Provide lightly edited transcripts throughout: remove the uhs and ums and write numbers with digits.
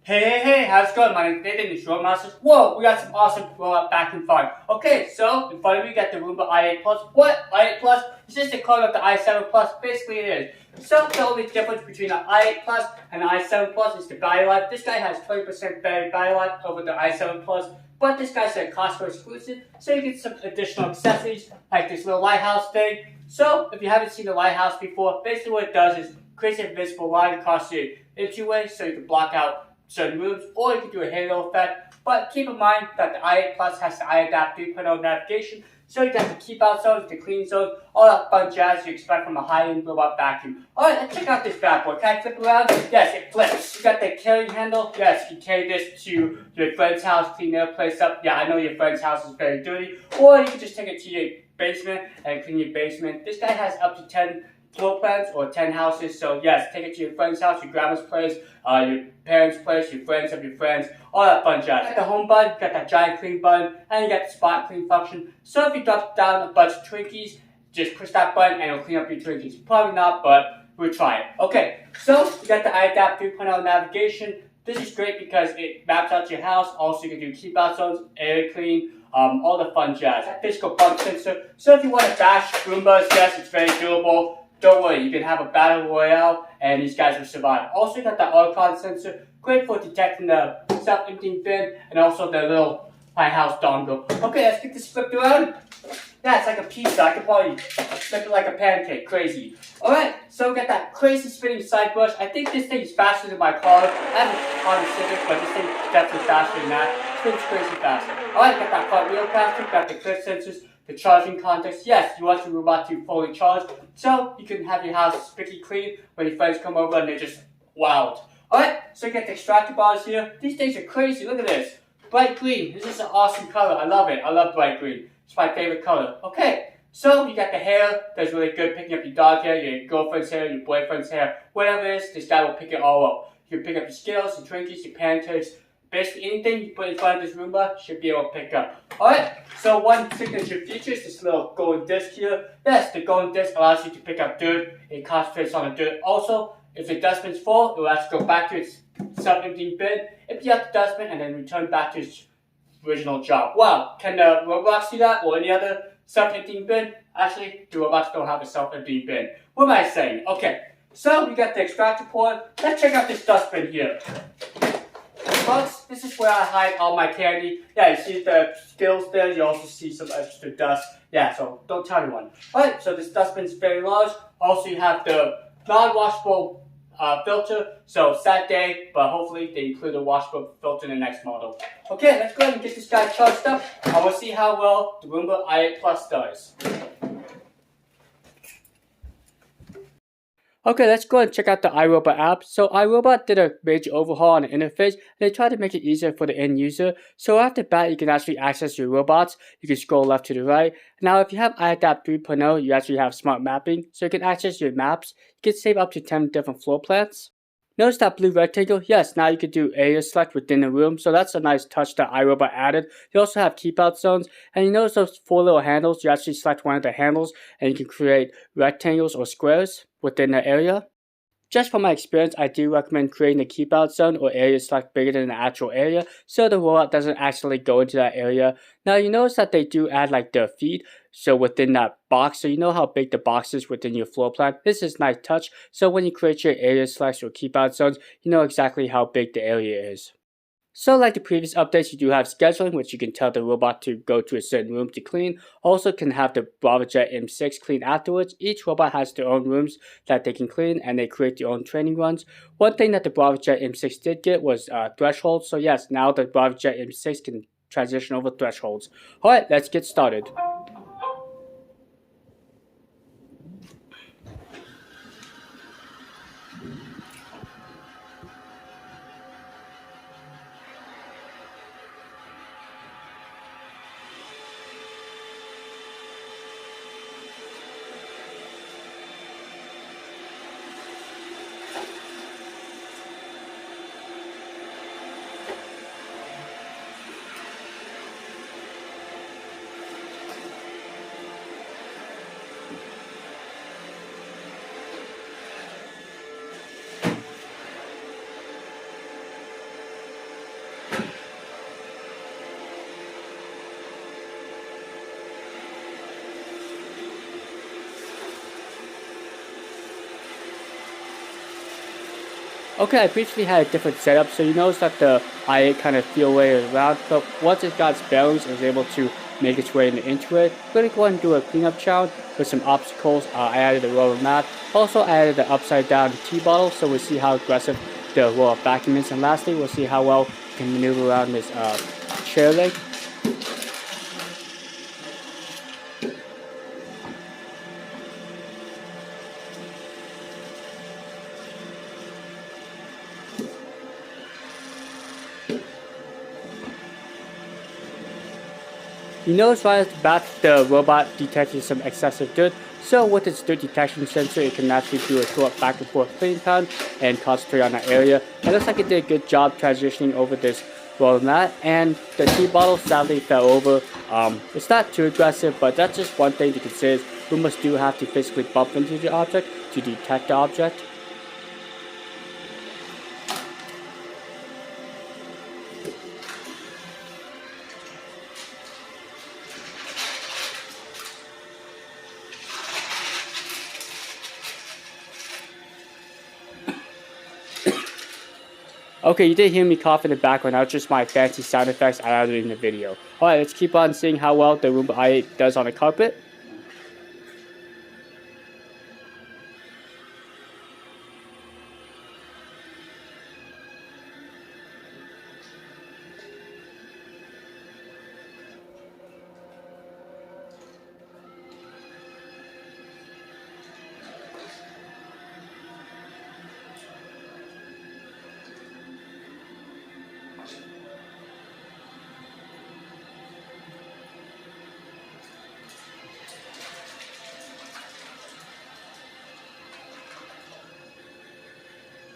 Hey, how's it going? My name's Nathan, the Short Masters. Whoa, we got some awesome blowout vacuum fire. Okay, so in front of you, you got the Roomba i8 Plus. What? i8 Plus? It's just a clone of the i7 Plus. Basically, it is. So the only difference between the i8 Plus and the i7 Plus is the battery life. This guy has 20% better battery life over the i7 Plus, but this guy's a Costco exclusive, so you get some additional accessories like this little lighthouse thing. So if you haven't seen the lighthouse before, basically what it does is creates an invisible line across your entryway so you can block out certain rooms, or you can do a halo effect. But keep in mind that the i8 Plus has the iAdapt 3.0 navigation, so you got the keep out zones, the clean zones, all that fun jazz you expect from a high-end robot vacuum. Alright, let's check out this bad boy. Can I flip around? Yes, it flips. You got the carrying handle. Yes, you can carry this to your friend's house, clean their place up. Yeah, I know your friend's house is very dirty. Or you can just take it to your basement and clean your basement. This guy has up to 10 floor plans or 10 houses, so yes, take it to your friend's house, your grandma's place, your parents' place, your friends of your friends, all that fun jazz. You got the home button, you got that giant clean button, and you got the spot clean function. So if you drop down a bunch of Twinkies, just push that button and it'll clean up your Twinkies. Probably not, but we'll try it. Okay, so you got the iAdapt 3.0 navigation. This is great because it maps out your house. Also, you can do keep out zones, air clean, all the fun jazz. Physical bump sensor. So if you want to bash Roombas, yes, it's very durable. Don't worry, you can have a battle royale and these guys will survive. Also, you got the Archon sensor, great for detecting the self-emptying bin and also the little lighthouse dongle. Okay, let's get this flipped around. Yeah, it's like a pizza. I could probably flip it like a pancake. Crazy. Alright, so we got that crazy spinning side brush. I think this thing is faster than my car. I have a Honda Civic, but this thing is definitely faster than that. It spins crazy fast. Alright, got that front wheel plastic, got the clip sensors. The charging context, yes, you want your robot to fully charge, so you can have your house spicky clean when your friends come over and they're just wild. Alright, so you get the extractor bars here. These things are crazy, look at this. Bright green, this is an awesome color, I love it. I love bright green, it's my favorite color. Okay, so you got the hair, that's really good, picking up your dog hair, your girlfriend's hair, your boyfriend's hair, whatever it is, this guy will pick it all up. You can pick up your Skittles, your Twinkies, your pancakes, basically anything you put in front of this Roomba should be able to pick up. Alright, so one signature feature is this little golden disc here. Yes, the golden disc allows you to pick up dirt. It concentrates on the dirt. Also, if the dustbin's full, it will actually go back to its self-emptying bin, empty out the dustbin, and then return back to its original job. Wow, can the robots do that or any other self-emptying bin? Actually, the robots don't have a self-emptying bin. What am I saying? Okay, so we got the extractor port. Let's check out this dustbin here. Folks, this is where I hide all my candy. Yeah, you see the Skittles there, you also see some extra dust. Yeah, so don't tell anyone. Alright, so this dustbin is very large. Also, you have the non-washable filter. So, sad day, but hopefully they include a washable filter in the next model. Okay, let's go ahead and get this guy charged up. I will see how well the Roomba i8 Plus does. Okay, let's go and check out the iRobot app. So iRobot did a major overhaul on the interface and they tried to make it easier for the end user. So after that, you can actually access your robots. You can scroll left to the right. Now, if you have iAdapt 3.0, you actually have smart mapping. So you can access your maps. You can save up to 10 different floor plans. Notice that blue rectangle? Yes, now you can do area select within the room, so that's a nice touch that iRobot added. You also have keep out zones, and you notice those 4 little handles. You actually select one of the handles, and you can create rectangles or squares within the area. Just from my experience, I do recommend creating a keep out zone or area select bigger than the actual area so the robot doesn't actually go into that area. Now you notice that they do add like the feet, so within that box, so you know how big the box is within your floor plan. This is a nice touch, so when you create your area selects or keep out zones, you know exactly how big the area is. So like the previous updates, you do have scheduling, which you can tell the robot to go to a certain room to clean. Also can have the BravoJet M6 clean afterwards. Each robot has their own rooms that they can clean and they create their own training runs. One thing that the BravoJet M6 did get was thresholds. So yes, now the BravoJet M6 can transition over thresholds. Alright, let's get started. Okay, I previously had a different setup, so you notice that the i8 kind of feel way around, but once it got its bearings, it was able to make its way into it. We're going to go ahead and do a cleanup challenge with some obstacles. I added a roller mat, also added the upside down tea bottle, so we'll see how aggressive the roller vacuum is, and lastly, we'll see how well you can maneuver around this chair leg. You notice right at the back the robot detected some excessive dirt, so with its dirt detection sensor it can naturally do a short back and forth cleaning time and concentrate on that area. It looks like it did a good job transitioning over this roller mat, and the tea bottle sadly fell over. It's not too aggressive, but that's just one thing to consider. Roombas do have to physically bump into the object to detect the object. Okay, you did hear me cough in the background. That was just my fancy sound effects I added in the video. Alright, let's keep on seeing how well the Roomba i8 does on the carpet.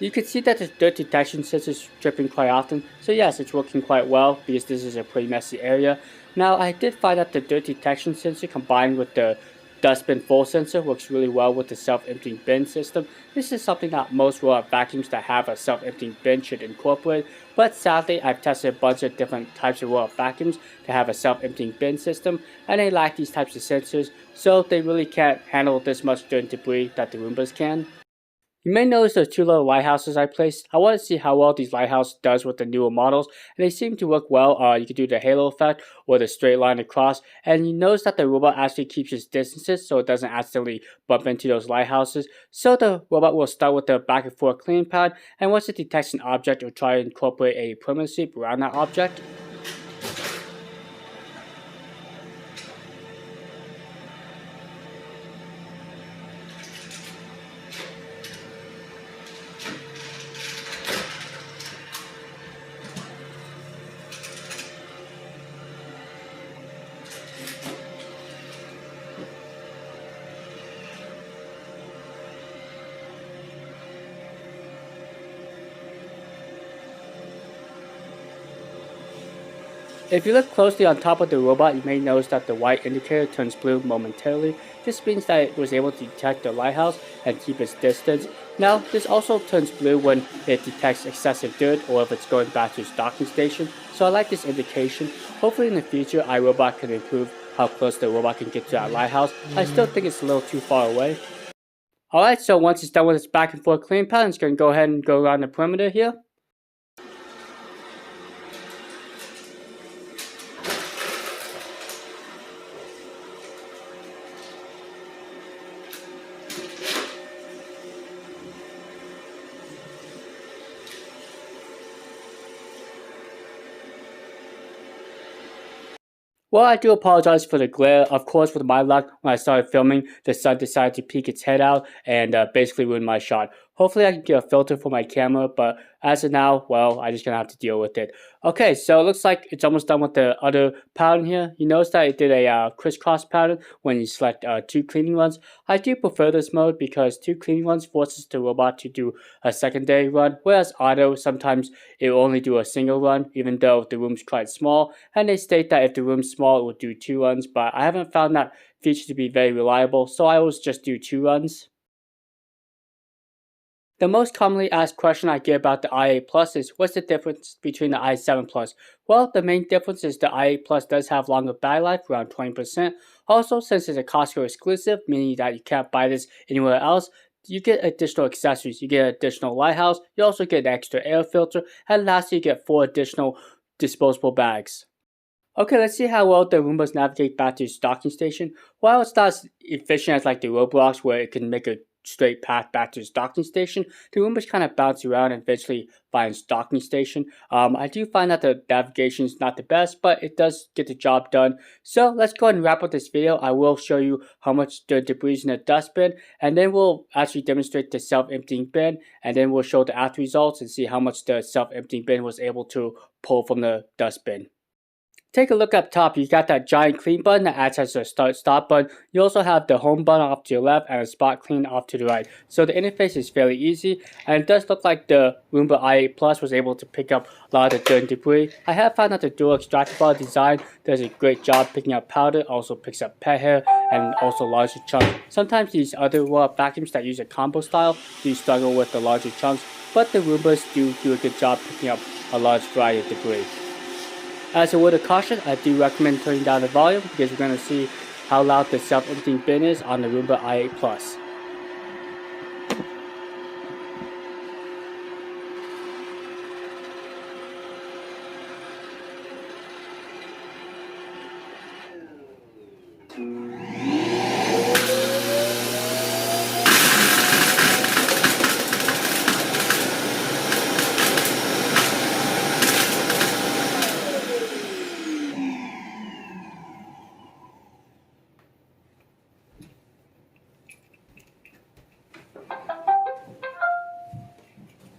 You can see that the dirt detection sensor is dripping quite often, so yes, it's working quite well because this is a pretty messy area. Now, I did find that the dirt detection sensor combined with the Dustbin full sensor works really well with the self-emptying bin system. This is something that most robot vacuums that have a self-emptying bin should incorporate, but sadly I've tested a bunch of different types of robot vacuums that have a self-emptying bin system, and they lack these types of sensors, so they really can't handle this much dirt and debris that the Roombas can. You may notice those two little lighthouses I placed. I want to see how well these lighthouses does with the newer models, and they seem to work well. You can do the halo effect or the straight line across, and you notice that the robot actually keeps its distances so it doesn't accidentally bump into those lighthouses. So the robot will start with the back and forth cleaning pad, and once it detects an object, it will try to incorporate a permanent sweep around that object. If you look closely on top of the robot, you may notice that the white indicator turns blue momentarily. This means that it was able to detect the lighthouse and keep its distance. Now, this also turns blue when it detects excessive dirt or if it's going back to its docking station, so I like this indication. Hopefully in the future, iRobot can improve how close the robot can get to that lighthouse. I still think it's a little too far away. Alright, so once it's done with its back and forth cleaning pattern, it's going to go ahead and go around the perimeter here. Well, I do apologize for the glare. Of course, with my luck, when I started filming, the sun decided to peek its head out and basically ruin my shot. Hopefully I can get a filter for my camera, but as of now, well, I'm just going to have to deal with it. Okay, so it looks like it's almost done with the other pattern here. You notice that it did a crisscross pattern when you select 2 cleaning runs. I do prefer this mode because 2 cleaning runs forces the robot to do a secondary run, whereas auto, sometimes it will only do a single run, even though the room's quite small. And they state that if the room's small, it will do 2 runs, but I haven't found that feature to be very reliable, so I always just do 2 runs. The most commonly asked question I get about the i8 Plus is what's the difference between the i7 Plus? Well, the main difference is the i8 Plus does have longer battery life, around 20%. Also, since it's a Costco exclusive, meaning that you can't buy this anywhere else, you get additional accessories. You get additional lighthouse. You also get an extra air filter. And lastly, you get 4 additional disposable bags. Okay, let's see how well the Roombas navigate back to the docking station. While it's not as efficient as like the Roblox where it can make a straight path back to the docking station, the Roombas kind of bounce around and eventually finds docking station. I do find that the navigation is not the best, but it does get the job done. So let's go ahead and wrap up this video. I will show you how much the debris is in the dustbin, and then we'll actually demonstrate the self-emptying bin, and then we'll show the after results and see how much the self-emptying bin was able to pull from the dustbin. Take a look up top. You got that giant clean button that acts as a stop button. You also have the home button off to your left and a spot clean off to the right. So the interface is fairly easy, and it does look like the Roomba i8 Plus was able to pick up a lot of the dirt and debris. I have found that the dual extractor bar design does a great job picking up powder, also picks up pet hair, and also larger chunks. Sometimes these other roll-up vacuums that use a combo style do struggle with the larger chunks, but the Roombas do a good job picking up a large variety of debris. As a word of caution, I do recommend turning down the volume because we're going to see how loud the self-emptying bin is on the Roomba i8 Plus.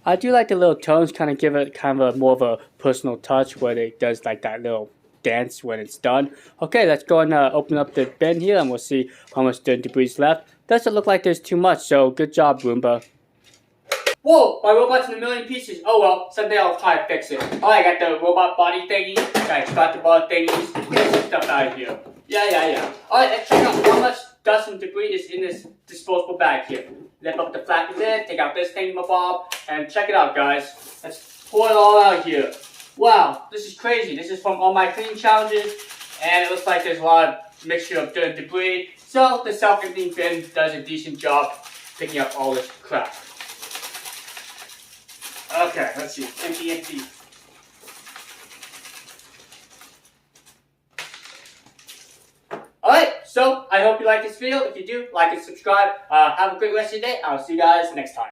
I do like the little tones, kind of give it kind of more of a personal touch where it does like that little dance when it's done. Okay, let's go and open up the bin here and we'll see how much dirt and debris is left. Doesn't look like there's too much, so good job, Roomba. Whoa, my robot's in a million pieces. Oh well, someday I'll try to fix it. Oh, I got the robot body thingy, got extractor bar thingies. Get some stuff out of here. Yeah. Alright, let's check out how much dust and debris is in this disposable bag here. Lift up the flappy lid, take out this thingamabob, and check it out, guys. Let's pour it all out here. Wow, this is crazy. This is from all my cleaning challenges, and it looks like there's a lot of mixture of dirt and debris. So the self-emptying bin does a decent job picking up all this crap. Okay, let's see. Empty. Alright, so I hope you like this video. If you do, like and subscribe. Have a great rest of your day. I'll see you guys next time.